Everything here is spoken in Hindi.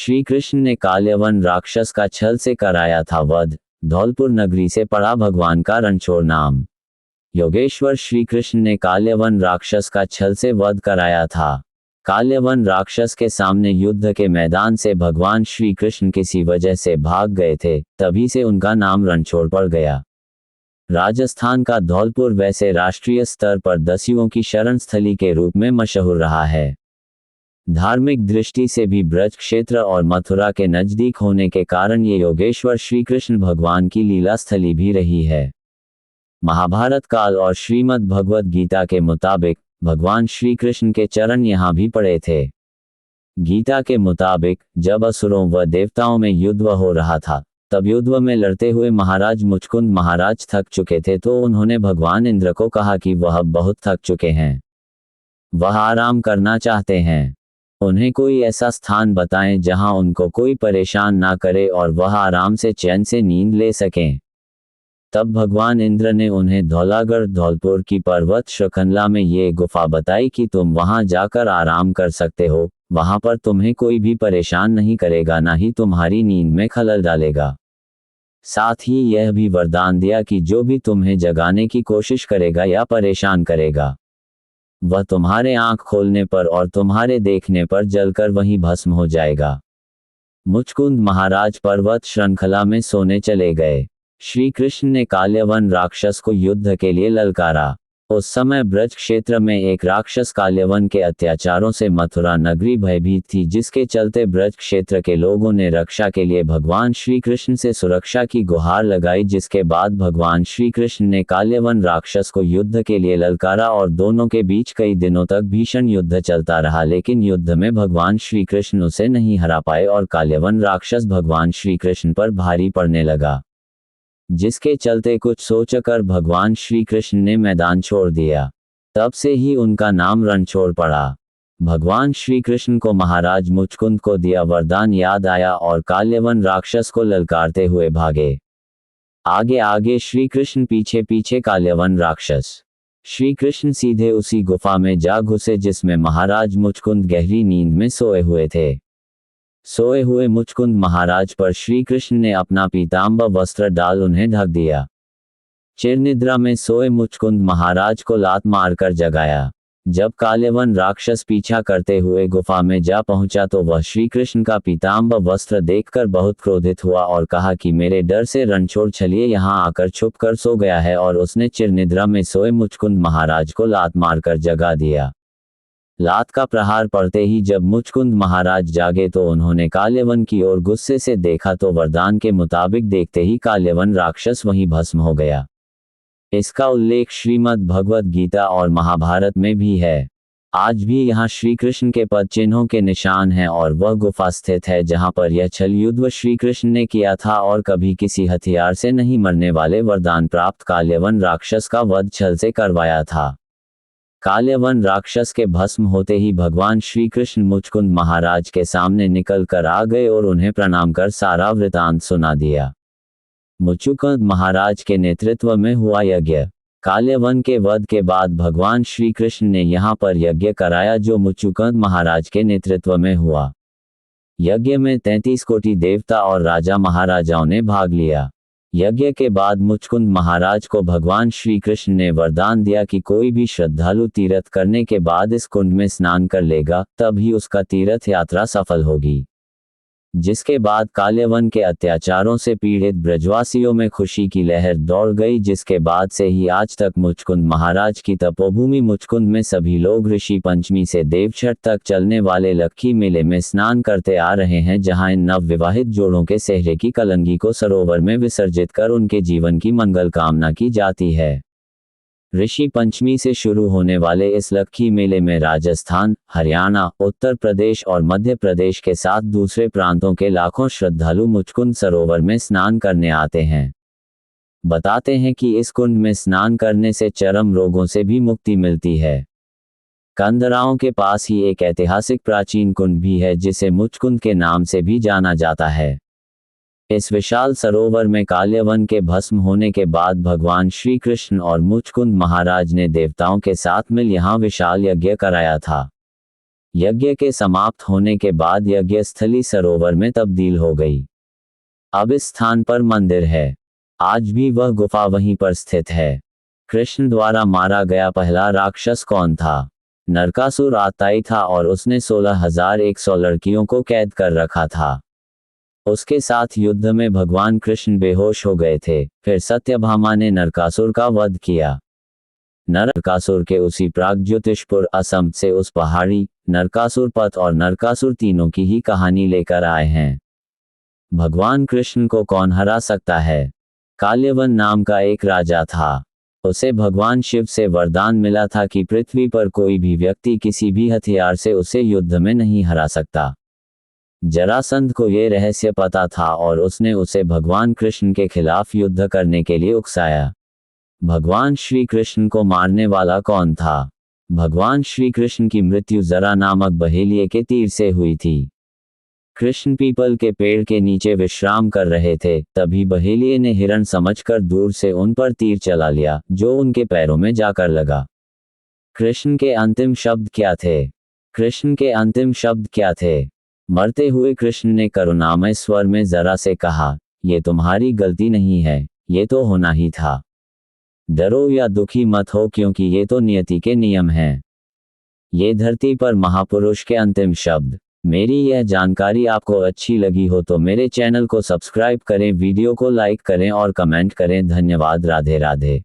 श्री कृष्ण ने काल्यवन राक्षस का छल से कराया था वध। धौलपुर नगरी से पढ़ा भगवान का रणछोड़ नाम। योगेश्वर श्री कृष्ण ने काल्यवन राक्षस का छल से वध कराया था। काल्यवन राक्षस के सामने युद्ध के मैदान से भगवान श्री कृष्ण किसी वजह से भाग गए थे, तभी से उनका नाम रणछोड़ पड़ गया। राजस्थान का धौलपुर वैसे राष्ट्रीय स्तर पर दस्युओं की शरण स्थली के रूप में मशहूर रहा है। धार्मिक दृष्टि से भी ब्रज क्षेत्र और मथुरा के नजदीक होने के कारण ये योगेश्वर श्री कृष्ण भगवान की लीला स्थली भी रही है। महाभारत काल और श्रीमद् भगवद गीता के मुताबिक भगवान श्री कृष्ण के चरण यहाँ भी पड़े थे। गीता के मुताबिक जब असुरों व देवताओं में युद्ध हो रहा था, तब युद्ध में लड़ते हुए महाराज मुचकुंद महाराज थक चुके थे, तो उन्होंने भगवान इंद्र को कहा कि वह बहुत थक चुके हैं, वह आराम करना चाहते हैं। उन्हें कोई ऐसा स्थान बताएं जहां उनको कोई परेशान ना करे और वह आराम से चैन से नींद ले सकें। तब भगवान इंद्र ने उन्हें धौलागढ़ धौलपुर की पर्वत श्रृंखला में ये गुफा बताई कि तुम वहां जाकर आराम कर सकते हो, वहां पर तुम्हें कोई भी परेशान नहीं करेगा, ना ही तुम्हारी नींद में खलल डालेगा। साथ ही यह भी वरदान दिया कि जो भी तुम्हें जगाने की कोशिश करेगा या परेशान करेगा, वह तुम्हारे आंख खोलने पर और तुम्हारे देखने पर जलकर वहीं भस्म हो जाएगा। मुचकुंद महाराज पर्वत श्रृंखला में सोने चले गए। श्री कृष्ण ने काल्यवन राक्षस को युद्ध के लिए ललकारा। उस समय ब्रज क्षेत्र में एक राक्षस काल्यवन के अत्याचारों से मथुरा नगरी भयभीत थी, जिसके चलते ब्रज क्षेत्र के लोगों ने रक्षा के लिए भगवान श्री कृष्ण से सुरक्षा की गुहार लगाई, जिसके बाद भगवान श्री कृष्ण ने काल्यवन राक्षस को युद्ध के लिए ललकारा और दोनों के बीच कई दिनों तक भीषण युद्ध चलता रहा, लेकिन युद्ध में भगवान श्री कृष्ण उसे नहीं हरा पाए और काल्यवन राक्षस भगवान श्री कृष्ण पर भारी पड़ने लगा, जिसके चलते कुछ सोचकर भगवान श्री कृष्ण ने मैदान छोड़ दिया। तब से ही उनका नाम रणछोड़ पड़ा। भगवान श्री कृष्ण को महाराज मुचकुंद को दिया वरदान याद आया और काल्यवन राक्षस को ललकारते हुए भागे। आगे आगे श्री कृष्ण, पीछे पीछे काल्यवन राक्षस। श्री कृष्ण सीधे उसी गुफा में जा घुसे जिसमें महाराज मुचकुंद गहरी नींद में सोए हुए थे। सोए हुए मुचकुंद महाराज पर श्री कृष्ण ने अपना पीतांबर वस्त्र डाल उन्हें ढक दिया। चिरनिद्रा में सोए मुचकुंद महाराज को लात मारकर जगाया। जब काल्यवन राक्षस पीछा करते हुए गुफा में जा पहुंचा तो वह श्री कृष्ण का पीतांबर वस्त्र देखकर बहुत क्रोधित हुआ और कहा कि मेरे डर से रणछोड़ छलिए यहां आकर छुप कर सो गया है, और उसने चिरनिद्रा में सोए मुचकुंद महाराज को लात मारकर जगा दिया। लात का प्रहार पड़ते ही जब मुचकुंद महाराज जागे तो उन्होंने काल्यवन की ओर गुस्से से देखा तो वरदान के मुताबिक देखते ही काल्यवन राक्षस वहीं भस्म हो गया। इसका उल्लेख श्रीमद् भगवद गीता और महाभारत में भी है। आज भी यहाँ श्री कृष्ण के पद चिन्हों के निशान हैं और वह गुफा स्थित है जहाँ पर यह छल युद्ध श्री कृष्ण ने किया था और कभी किसी हथियार से नहीं मरने वाले वरदान प्राप्त काल्यवन राक्षस का वध छल से करवाया था। काल्यवन राक्षस के भस्म होते ही भगवान श्री कृष्ण मुचकुंद महाराज के सामने निकल कर आ गए और उन्हें प्रणाम कर सारा वृतांत सुना दिया। मुचकुंद महाराज के नेतृत्व में हुआ यज्ञ। काल्यवन के वध के बाद भगवान श्री कृष्ण ने यहाँ पर यज्ञ कराया जो मुचकुंद महाराज के नेतृत्व में हुआ। यज्ञ में 33 कोटि देवता और राजा महाराजाओं ने भाग लिया। यज्ञ के बाद मुचकुंद महाराज को भगवान श्री कृष्ण ने वरदान दिया कि कोई भी श्रद्धालु तीर्थ करने के बाद इस कुंड में स्नान कर लेगा, तब ही उसका तीर्थ यात्रा सफल होगी। जिसके बाद काल्यवन के अत्याचारों से पीड़ित ब्रजवासियों में खुशी की लहर दौड़ गई, जिसके बाद से ही आज तक मुचकुंद महाराज की तपोभूमि मुचकुंद में सभी लोग ऋषि पंचमी से देवछठ तक चलने वाले लक्खी मेले में स्नान करते आ रहे हैं, जहां इन नवविवाहित जोड़ों के सेहरे की कलंगी को सरोवर में विसर्जित कर उनके जीवन की मंगल कामना की जाती है। ऋषि पंचमी से शुरू होने वाले इस लक्खी मेले में राजस्थान, हरियाणा, उत्तर प्रदेश और मध्य प्रदेश के साथ दूसरे प्रांतों के लाखों श्रद्धालु मुचकुंद सरोवर में स्नान करने आते हैं। बताते हैं कि इस कुंड में स्नान करने से चर्म रोगों से भी मुक्ति मिलती है। कंदराओं के पास ही एक ऐतिहासिक प्राचीन कुंड भी है जिसे मुचकुंद के नाम से भी जाना जाता है। इस विशाल सरोवर में काल्यवन के भस्म होने के बाद भगवान श्री कृष्ण और मुचकुंद महाराज ने देवताओं के साथ मिल यहाँ विशाल यज्ञ कराया था। यज्ञ के समाप्त होने के बाद यज्ञ स्थली सरोवर में तब्दील हो गई। अब इस स्थान पर मंदिर है। आज भी वह गुफा वहीं पर स्थित है। कृष्ण द्वारा मारा गया पहला राक्षस कौन था? नरकासुर आताई था और उसने 16,100 लड़कियों को कैद कर रखा था। उसके साथ युद्ध में भगवान कृष्ण बेहोश हो गए थे। फिर सत्यभामा ने नरकासुर का वध किया। नरकासुर के उसी प्रागज्योतिषपुर असम से उस पहाड़ी, नरकासुर पथ और नरकासुर तीनों की ही कहानी लेकर आए हैं। भगवान कृष्ण को कौन हरा सकता है? काल्यवन नाम का एक राजा था। उसे भगवान शिव से वरदान मिला था कि पृथ्वी पर कोई भी व्यक्ति किसी भी हथियार से उसे युद्ध में नहीं हरा सकता। जरासंध को यह रहस्य पता था और उसने उसे भगवान कृष्ण के खिलाफ युद्ध करने के लिए उकसाया। भगवान श्री कृष्ण को मारने वाला कौन था? भगवान श्री कृष्ण की मृत्यु जरा नामक बहेलिये के तीर से हुई थी। कृष्ण पीपल के पेड़ के नीचे विश्राम कर रहे थे, तभी बहेलिये ने हिरण समझकर दूर से उन पर तीर चला लिया, जो उनके पैरों में जाकर लगा। कृष्ण के अंतिम शब्द क्या थे? कृष्ण के अंतिम शब्द क्या थे? मरते हुए कृष्ण ने करुणामय स्वर में जरा से कहा, ये तुम्हारी गलती नहीं है, ये तो होना ही था। डरो या दुखी मत हो, क्योंकि ये तो नियति के नियम हैं। ये धरती पर महापुरुष के अंतिम शब्द। मेरी यह जानकारी आपको अच्छी लगी हो तो मेरे चैनल को सब्सक्राइब करें, वीडियो को लाइक करें और कमेंट करें। धन्यवाद। राधे राधे।